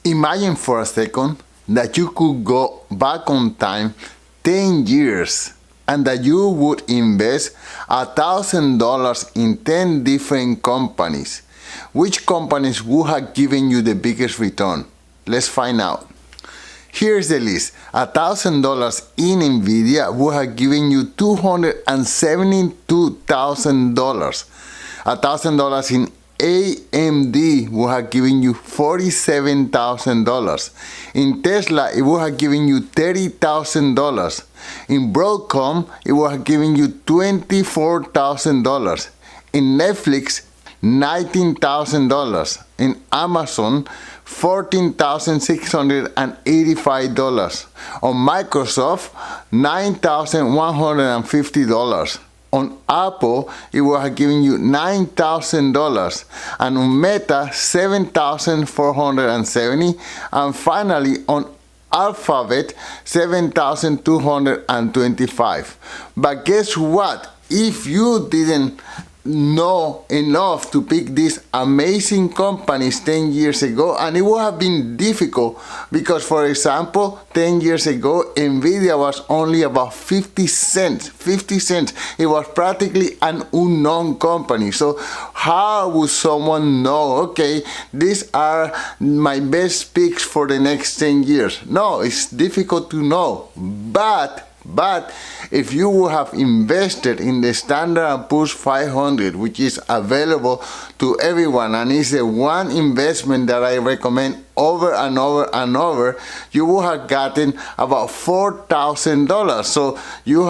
Imagine for a second that you could go back on time 10 years and that you would invest $1,000 in 10 different companies. Which companies would have given you the biggest return? Let's find out. Here's the list. $1,000 in Nvidia would have given you $272,000. $1,000 in AMD would have given you $47,000. In Tesla, it would have given you $30,000. In Broadcom, it would have given you $24,000. In Netflix, $19,000. In Amazon, $14,685. On Microsoft, $9,150. On Apple, it would have given you $9,000. And on Meta, $7,470. And finally, on Alphabet, $7,225. But guess what? If you didn't know enough to pick these amazing companies 10 years ago, and it would have been difficult because, for example, 10 years ago Nvidia was only about 50 cents. It was practically an unknown company. So how would someone know, okay, these are my best picks for the next 10 years? No, it's difficult to know. But if you would have invested in the Standard & Poor's 500, which is available to everyone, and is the one investment that I recommend over and over and over, you would have gotten about $4,000. So you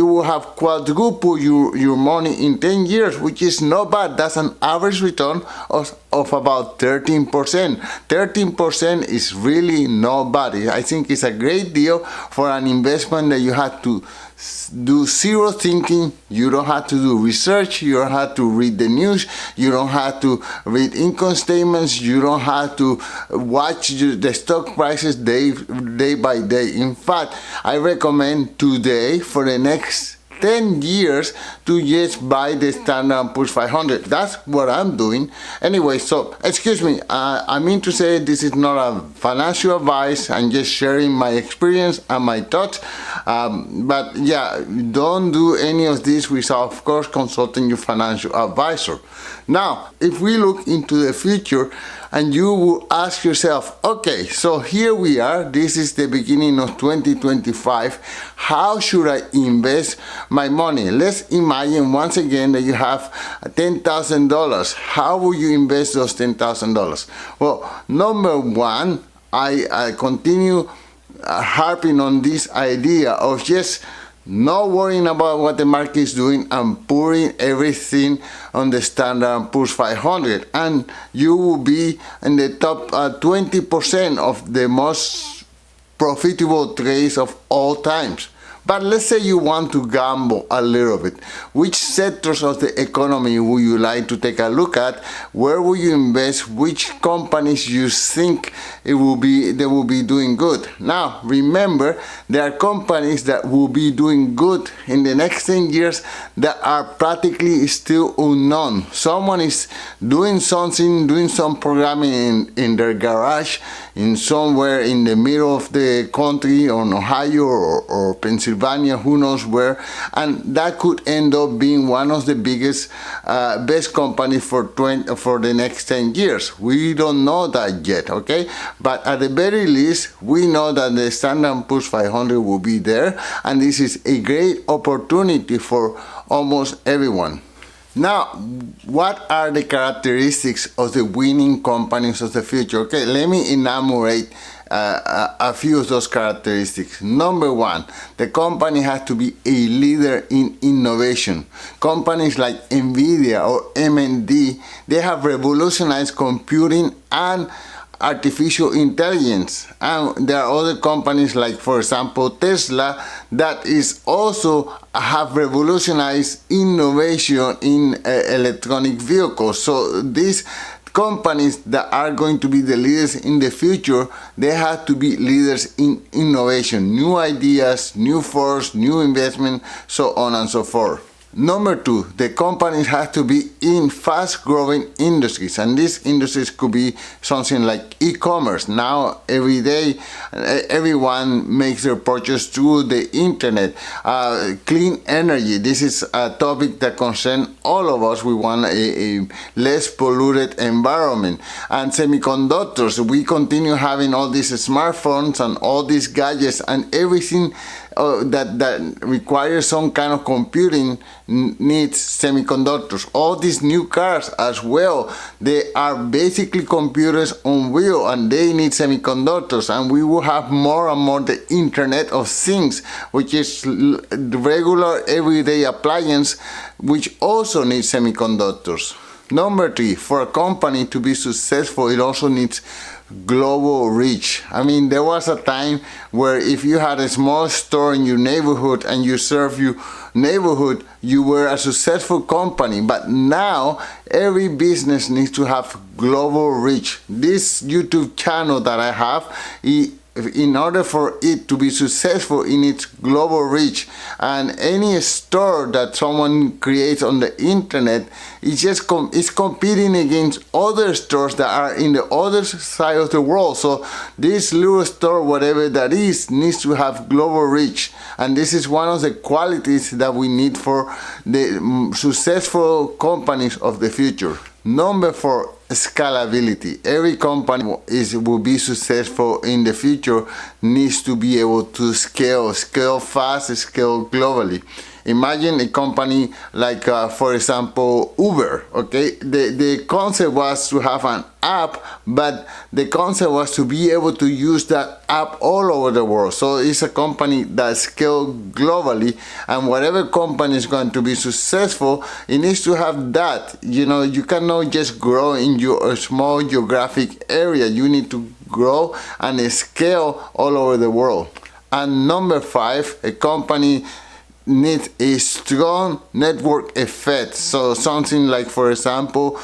will have quadrupled your money in 10 years, which is not bad. That's an average return of about 13%. 13% is really not bad. I think it's a great deal for an investment that you have to do zero thinking. You don't have to do research. You don't have to read the news. You don't have to read income statements. You don't have to watch the stock prices day by day. In fact, I recommend today for the next 10 years to just buy the Standard & Poor's 500. That's what I'm doing. Anyway, so excuse me, I mean to say this is not a financial advice. I'm just sharing my experience and my thoughts. But yeah, don't do any of this without, of course, consulting your financial advisor. Now, if we look into the future and you will ask yourself, okay, so here we are, this is the beginning of 2025, how should I invest my money? Let's imagine once again that you have $10,000. How will you invest those $10,000? Well, number one, I continue harping on this idea of just not worrying about what the market is doing and pouring everything on the Standard & Poor's 500, and you will be in the top 20% of the most profitable trades of all times. But let's say you want to gamble a little bit. Which sectors of the economy would you like to take a look at? Where will you invest? Which companies you think they will be doing good? Now, remember, there are companies that will be doing good in the next 10 years that are practically still unknown. Someone is doing something, doing some programming in their garage, in somewhere in the middle of the country, on Ohio or Pennsylvania, who knows where, and that could end up being one of the biggest, best companies for the next 10 years. We don't know that yet, okay? But at the very least, we know that the Standard & Poor's 500 will be there, and this is a great opportunity for almost everyone. Now, what are the characteristics of the winning companies of the future? Okay, let me enumerate a few of those characteristics. Number one, the company has to be a leader in innovation. Companies like Nvidia or AMD, they have revolutionized computing and artificial intelligence. And there are other companies like, for example, Tesla, that is also have revolutionized innovation in electronic vehicles. So these companies that are going to be the leaders in the future, they have to be leaders in innovation, new ideas, new force, new investment, so on and so forth. Number two, the companies have to be in fast-growing industries, and these industries could be something like e-commerce. Now, every day, everyone makes their purchase through the internet. Clean energy, this is a topic that concerns all of us. We want a less polluted environment. And semiconductors, we continue having all these smartphones and all these gadgets and everything that requires some kind of computing needs semiconductors. All these new cars as well, they are basically computers on wheel, and they need semiconductors. And we will have more and more the Internet of Things, which is the regular everyday appliance, which also needs semiconductors. Number three, for a company to be successful, it also needs global reach. I mean, there was a time where if you had a small store in your neighborhood and you serve your neighborhood, you were a successful company. But now every business needs to have global reach. This YouTube channel that I have, in order for it to be successful, it needs global reach. And any store that someone creates on the internet is competing against other stores that are in the other side of the world. So this little store, whatever that is, needs to have global reach. And this is one of the qualities that we need for the successful companies of the future. Number four, scalability. Every company will be successful in the future needs to be able to scale fast, scale globally. Imagine a company like, for example, Uber. Okay, the concept was to have an app, but the concept was to be able to use that app all over the world. So it's a company that scales globally, and whatever company is going to be successful, it needs to have that. You know, you cannot just grow in your small geographic area. You need to grow and scale all over the world. And number five, a company needs a strong network effect. So something like, for example,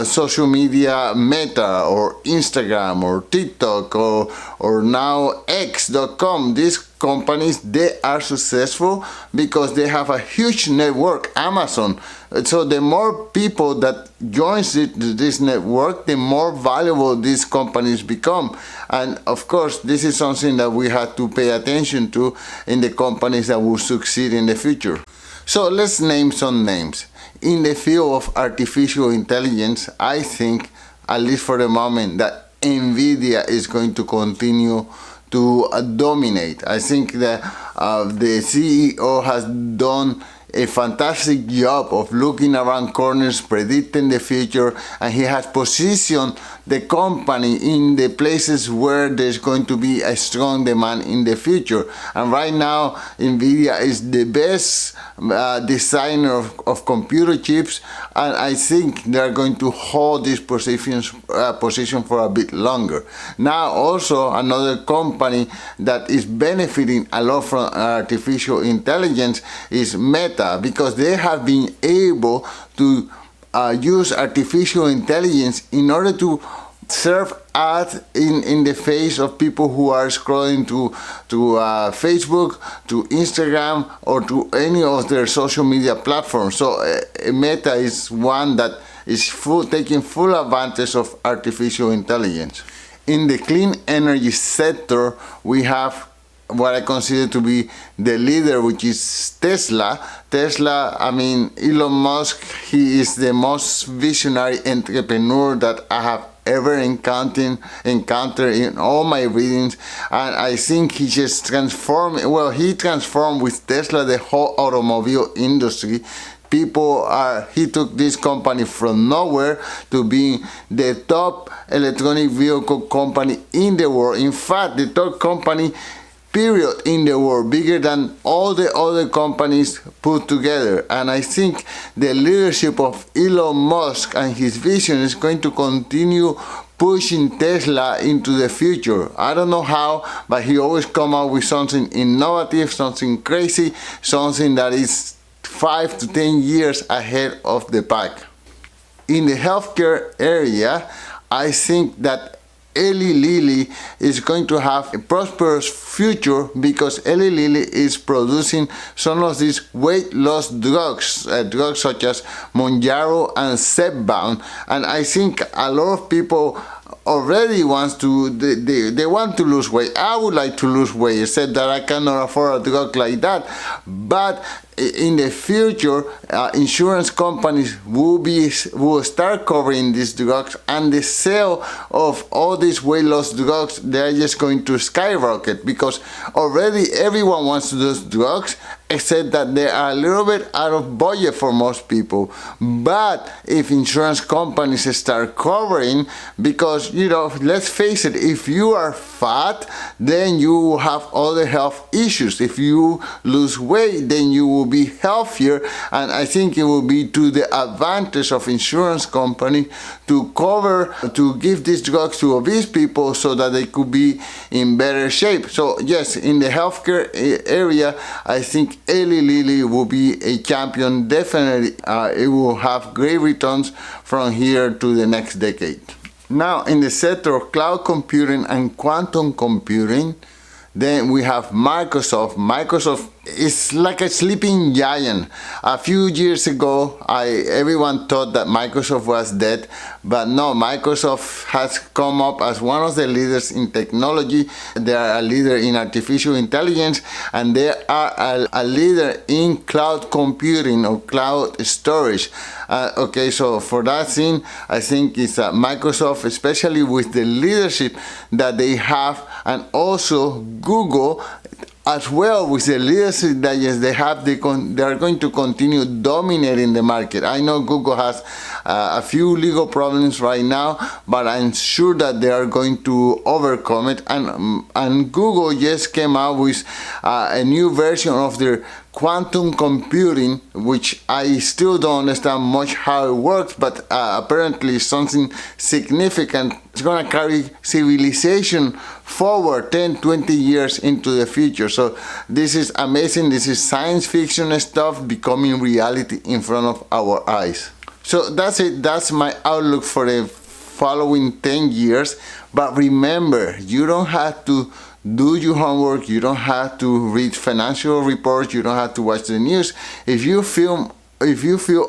social media, Meta or Instagram or TikTok or now X.com. These companies, they are successful because they have a huge network. Amazon. So the more people that joins this network, the more valuable these companies become. And of course, this is something that we have to pay attention to in the companies that will succeed in the future. So let's name some names. In the field of artificial intelligence, I think, at least for the moment, that Nvidia is going to continue to dominate. I think that the CEO has done a fantastic job of looking around corners, predicting the future, and he has positioned the company in the places where there's going to be a strong demand in the future. And right now, Nvidia is the best designer of computer chips, and I think they're going to hold this position for a bit longer. Now, also another company that is benefiting a lot from artificial intelligence is Meta, because they have been able to use artificial intelligence in order to serve ads in the face of people who are scrolling to Facebook, to Instagram, or to any of their social media platforms. So Meta is one that is taking full advantage of artificial intelligence. In the clean energy sector, we have what I consider to be the leader, which is Tesla. Tesla, I mean, Elon Musk, he is the most visionary entrepreneur that I have ever encountered in all my readings, and I think he just transformed with Tesla the whole automobile industry. He took this company from nowhere to being the top electronic vehicle company in the world. In fact, the top company period in the world, bigger than all the other companies put together. And I think the leadership of Elon Musk and his vision is going to continue pushing Tesla into the future. I don't know how, but he always come out with something innovative, something crazy, something that is 5 to 10 years ahead of the pack. In the healthcare area, I think that Eli Lilly is going to have a prosperous future because Eli Lilly is producing some of these weight loss drugs, drugs such as Mounjaro and Zepbound, and I think a lot of people already wants to they want to lose weight. I would like to lose weight, except that I cannot afford a drug like that. But in the future, insurance companies will start covering these drugs, and the sale of all these weight loss drugs, they're just going to skyrocket because already everyone wants those drugs, except that they are a little bit out of budget for most people. But if insurance companies start covering, because let's face it, if you are fat, then you will have other health issues. If you lose weight, then you will be healthier, and I think it will be to the advantage of insurance company to give these drugs to obese people so that they could be in better shape. So yes, in the healthcare area, I think Eli Lilly will be a champion. Definitely, it will have great returns from here to the next decade. Now, in the sector of cloud computing and quantum computing, then we have Microsoft. Microsoft is like a sleeping giant. A few years ago, everyone thought that Microsoft was dead, but no, Microsoft has come up as one of the leaders in technology. They are a leader in artificial intelligence, and they are a leader in cloud computing or cloud storage. Okay, so for that thing, I think it's Microsoft, especially with the leadership that they have, and also Google as well with the leadership that yes, they have. They are going to continue dominating the market. I know Google has a few legal problems right now, but I'm sure that they are going to overcome it. And Google just came out with a new version of their quantum computing, which I still don't understand much how it works, but apparently something significant. It's going to carry civilization forward 10-20 years into the future. So this is amazing. This is science fiction stuff becoming reality in front of our eyes. So that's it. That's my outlook for the following 10 years. But remember, you don't have to do your homework. You don't have to read financial reports. You don't have to watch the news. If you feel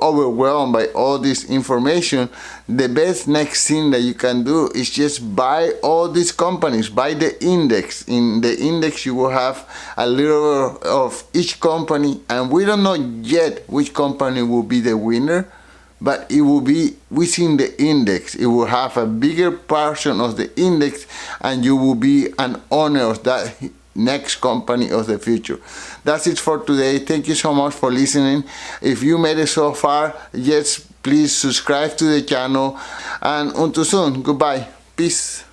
overwhelmed by all this information, the best next thing that you can do is just buy all these companies, buy the index. In the index you will have a little of each company, and we don't know yet which company will be the winner, but it will be within the index. It will have a bigger portion of the index, and you will be an owner of that next company of the future. That's it for today. Thank you so much for listening. If you made it so far, yes, please subscribe to the channel, and until soon. Goodbye. Peace.